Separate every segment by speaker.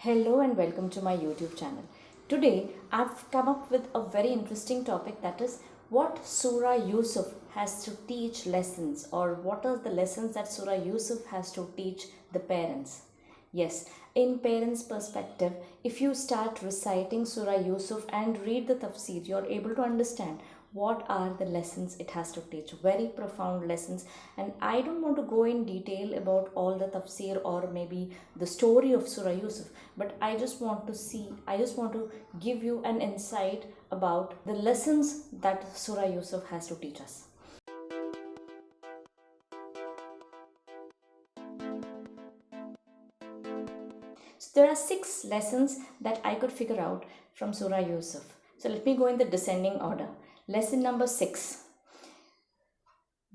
Speaker 1: Hello and welcome to my YouTube channel. Today I've come up with a very interesting topic, that is what Surah Yusuf has to teach lessons, or what are the lessons that Surah Yusuf has to teach the parents. Yes, in parents' perspective, if you start reciting Surah Yusuf and read the tafsir, you're able to understand what are the lessons it has to teach. Very profound lessons, and I don't want to go in detail about all the tafsir or maybe the story of Surah Yusuf, but I just want to give you an insight about the lessons that Surah Yusuf has to teach us. So there are 6 lessons that I could figure out from Surah Yusuf. So let me go in the descending order. Lesson number 6.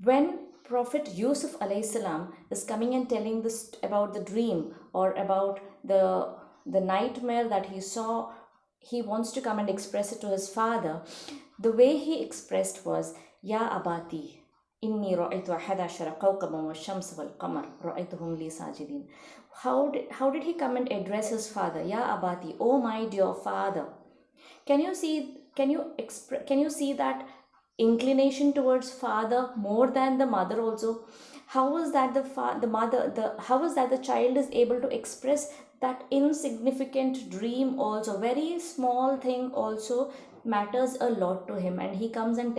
Speaker 1: When Prophet Yusuf alayhi salam is coming and telling this about the dream, or about the nightmare that he saw, he wants to come and express it to his father. The way he expressed was, Ya abati, inni ra'aytu ahada ashara kawkaban wa shams wal qamar ra'aytuhum li sajidin. How did he come and address his father? Ya abati, oh my dear father. Can you see that inclination towards father more than the mother also? How is that how is that the child is able to express that insignificant dream also, very small thing also matters a lot to him, and he comes and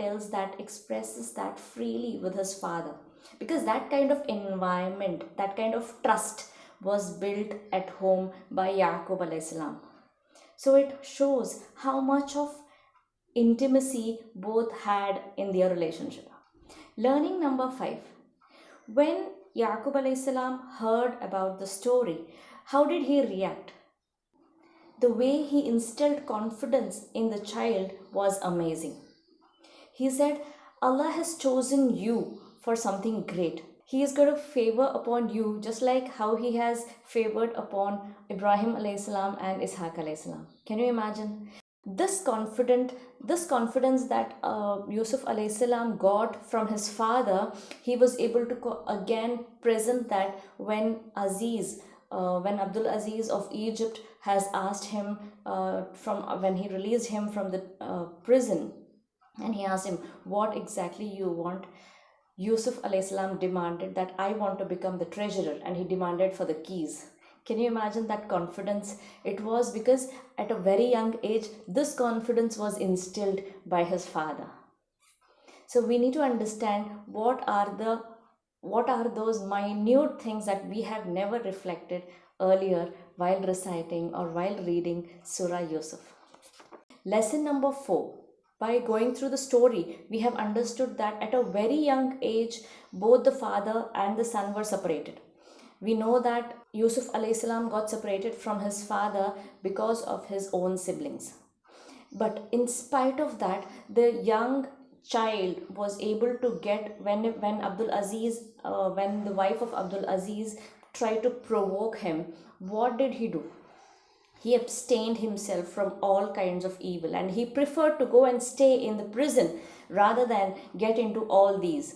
Speaker 1: expresses that freely with his father, because that kind of environment, that kind of trust was built at home by Yaqub alayhi salam. So it shows how much of intimacy both had in their relationship. Learning number 5. When Yaqub alayhi salam heard about the story, how did he react? The way he instilled confidence in the child was amazing. He said, Allah has chosen you for something great. He is going to favor upon you just like how he has favored upon Ibrahim alayhi salam and Ishaq alayhi salam. Can you imagine? This confidence that Yusuf alayhi salam got from his father, he was able to again present that when Abdul Aziz of Egypt has asked him when he released him from the prison, and he asked him, what exactly you want? Yusuf alayhi salam demanded that I want to become the treasurer, and he demanded for the keys. Can you imagine that confidence? It was because at a very young age, this confidence was instilled by his father. So we need to understand what are those minute things that we have never reflected earlier while reciting or while reading Surah Yusuf. Lesson number 4. By going through the story, we have understood that at a very young age, both the father and the son were separated. We know that Yusuf alayhi salam got separated from his father because of his own siblings. But in spite of that, the young child was able to get, when the wife of Abdul Aziz tried to provoke him, what did he do? He abstained himself from all kinds of evil, and he preferred to go and stay in the prison rather than get into all these.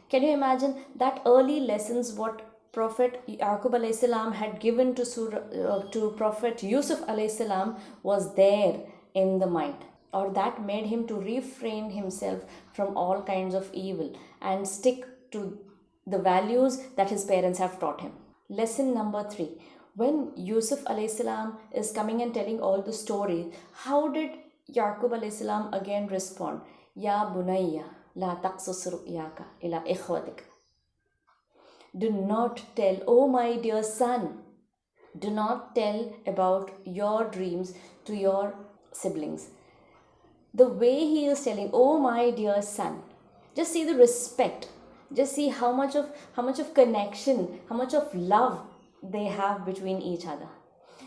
Speaker 1: Can you imagine that early lessons what Prophet Yaqub alayhi salam had given to Prophet Yusuf alayhi salam was there in the mind, or that made him to refrain himself from all kinds of evil and stick to the values that his parents have taught him. Lesson number 3. When Yusuf alayhi salam is coming and telling all the story, how did Yaqub alayhi salam again respond? Ya bunayya la taqsus ru'yaka ila ikhwatik. Do not tell, oh my dear son, do not tell about your dreams to your siblings. The way he is telling, oh my dear son, just see the respect, just see how much of connection, how much of love they have between each other.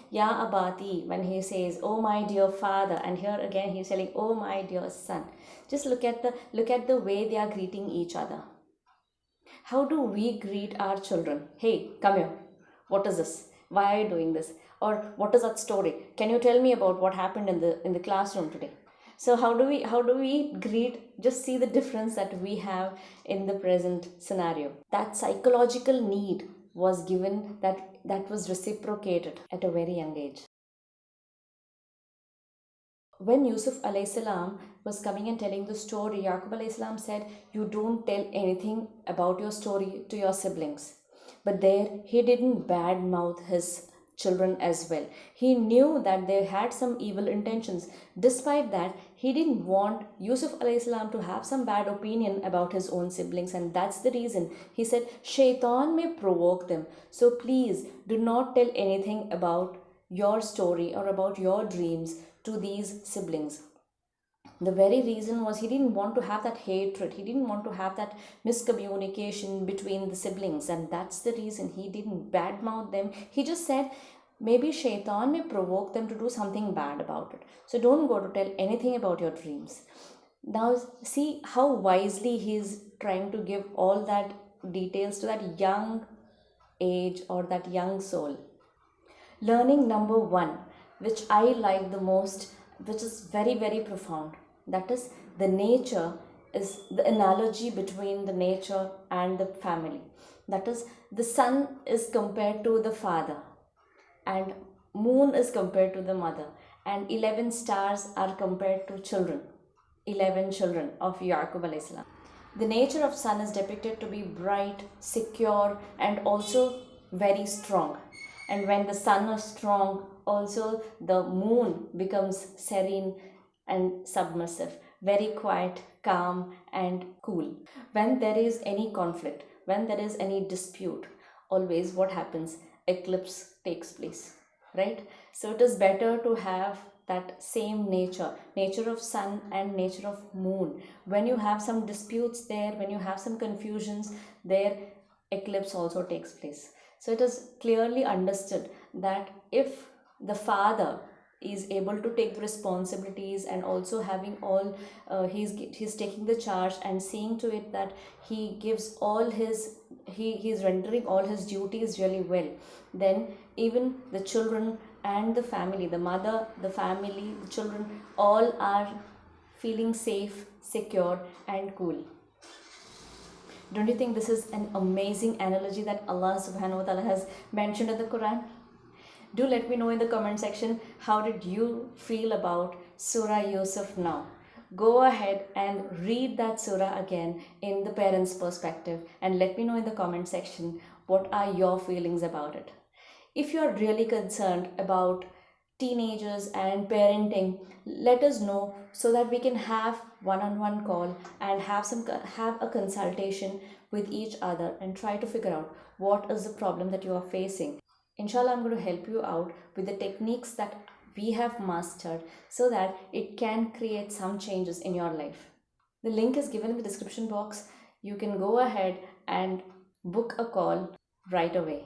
Speaker 1: Ya abati, when he says, oh my dear father, and here again he is telling, oh my dear son. Just look at the way they are greeting each other. How do we greet our children? Hey, come here. What is this? Why are you doing this? Or what is that story? Can you tell me about what happened in the classroom today? So how do we greet? Just see the difference that we have in the present scenario. That psychological need was given, that was reciprocated at a very young age. When Yusuf alayhi salam was coming and telling the story, Yaqub alayhi salam said, "You don't tell anything about your story to your siblings." But there, he didn't badmouth his children as well. He knew that they had some evil intentions. Despite that, he didn't want Yusuf alayhi salam to have some bad opinion about his own siblings, and that's the reason he said, "Shaitan may provoke them. So please do not tell anything about your story or about your dreams to these siblings." The very reason was he didn't want to have that hatred, he didn't want to have that miscommunication between the siblings, and that's the reason he didn't badmouth them. He just said, maybe shaitan may provoke them to do something bad about it, so don't go to tell anything about your dreams. Now see how wisely he's trying to give all that details to that young age or that young soul. Learning number one, which I like the most, which is very, very profound, that is the nature, is the analogy between the nature and the family. That is, the sun is compared to the father, and moon is compared to the mother, and 11 stars are compared to children, 11 children of Yaqub alayhi salam. The nature of sun is depicted to be bright, secure, and also very strong. And when the sun is strong, also the moon becomes serene and submissive, very quiet, calm, and cool. When there is any conflict, when there is any dispute, always what happens? Eclipse takes place, right? So it is better to have that same nature of sun and nature of moon. When you have some disputes there, when you have some confusions there, eclipse also takes place. So it is clearly understood that if the father is able to take the responsibilities and also having all he's taking the charge and seeing to it that he gives all his he's rendering all his duties really well, then even the children and the family, the mother, the family, the children, all are feeling safe, secure, and cool. Don't you think this is an amazing analogy that Allah subhanahu wa ta'ala has mentioned in the Quran? Do let me know in the comment section, how did you feel about Surah Yusuf now? Go ahead and read that surah again in the parents' perspective and let me know in the comment section what are your feelings about it. If you are really concerned about teenagers and parenting, let us know so that we can have one-on-one call and have a consultation with each other and try to figure out what is the problem that you are facing. Inshallah, I'm going to help you out with the techniques that we have mastered so that it can create some changes in your life. The link is given in the description box. You can go ahead and book a call right away.